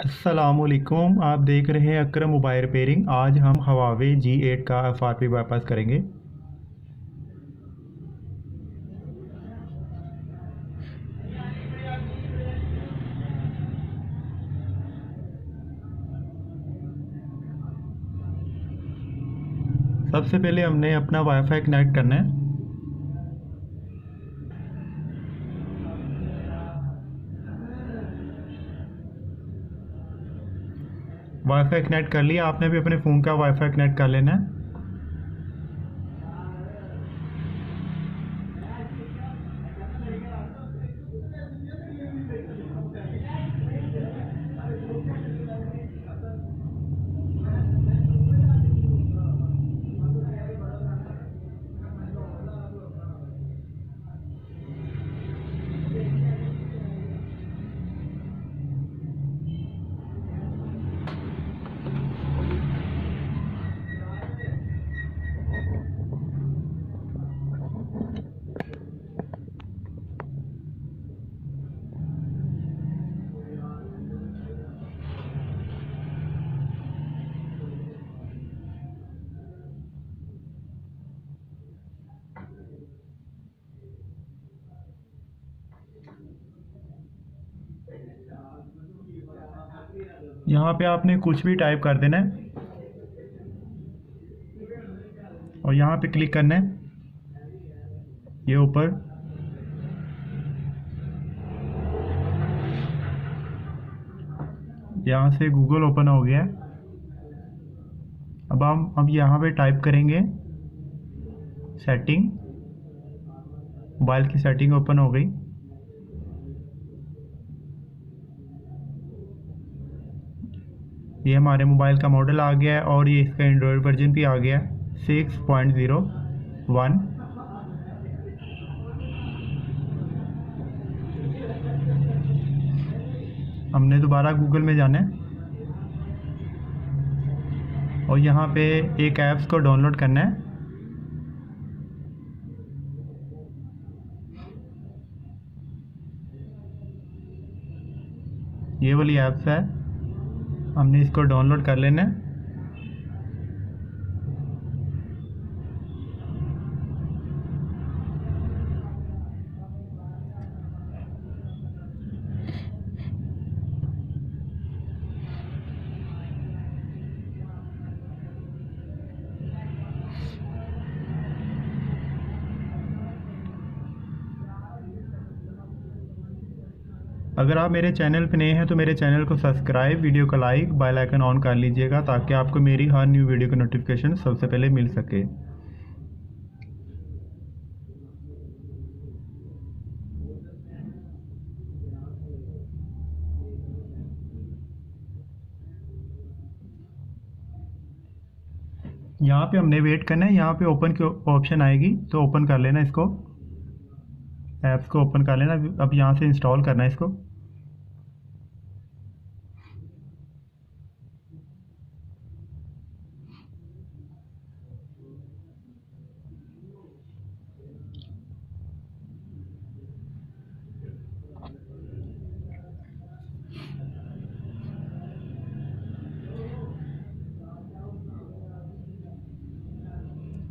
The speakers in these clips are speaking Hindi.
अस्सलामुअलैकुम। आप देख रहे हैं अकरम मोबाइल रिपेयरिंग। आज हम हवावे G8 का FRP बाईपास करेंगे। सबसे पहले हमने अपना वाईफाई कनेक्ट करना है। वाईफाई कनेक्ट कर लिया। आपने भी अपने फ़ोन का वाईफाई कनेक्ट कर लेना है। यहाँ पे आपने कुछ भी टाइप कर देना है और यहाँ पे क्लिक करना है। ये ऊपर यहाँ से गूगल ओपन हो गया है। अब यहाँ पे टाइप करेंगे सेटिंग। मोबाइल की सेटिंग ओपन हो गई। ये हमारे मोबाइल का मॉडल आ गया है और ये इसका एंड्रॉयड वर्जन भी आ गया है 6.01। हमने दोबारा गूगल में जाना है और यहाँ पे एक ऐप्स को डाउनलोड करना है। ये वाली ऐप्स है, हमने इसको डाउनलोड कर लेना है। अगर आप मेरे चैनल पे नए हैं तो मेरे चैनल को सब्सक्राइब, वीडियो को लाइक, बेल आइकन ऑन कर लीजिएगा ताकि आपको मेरी हर न्यू वीडियो की नोटिफिकेशन सबसे पहले मिल सके। यहाँ पे हमने वेट करना है। यहाँ पे ओपन की ऑप्शन आएगी तो ओपन कर लेना इसको, ऐप्स को ओपन कर लेना। अब यहाँ से इंस्टॉल करना है इसको।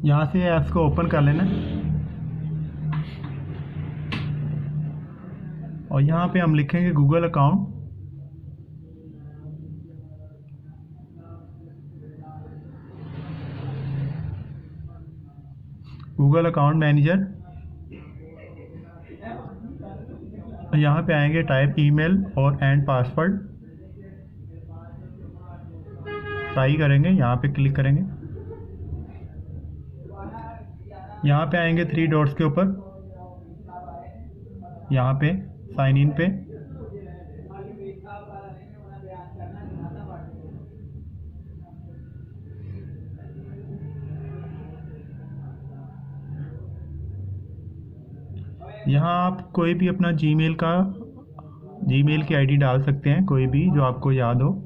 यहाँ से ऐप्स को ओपन कर लेना और यहाँ पे हम लिखेंगे Google account. Google account manager. यहाँ पे आएंगे टाइप ईमेल और एंड पासवर्ड। ट्राई करेंगे, यहाँ पे क्लिक करेंगे। यहाँ पे आएंगे 3 डॉट्स के ऊपर, यहाँ पे साइन इन पे। यहाँ आप कोई भी अपना जीमेल की आईडी डाल सकते हैं, कोई भी जो आपको याद हो।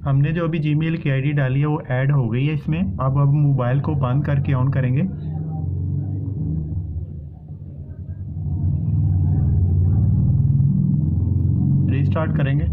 हमने जो अभी जीमेल की आईडी डाली है वो ऐड हो गई है इसमें। अब मोबाइल को बंद करके ऑन करेंगे। रीस्टार्ट करेंगे।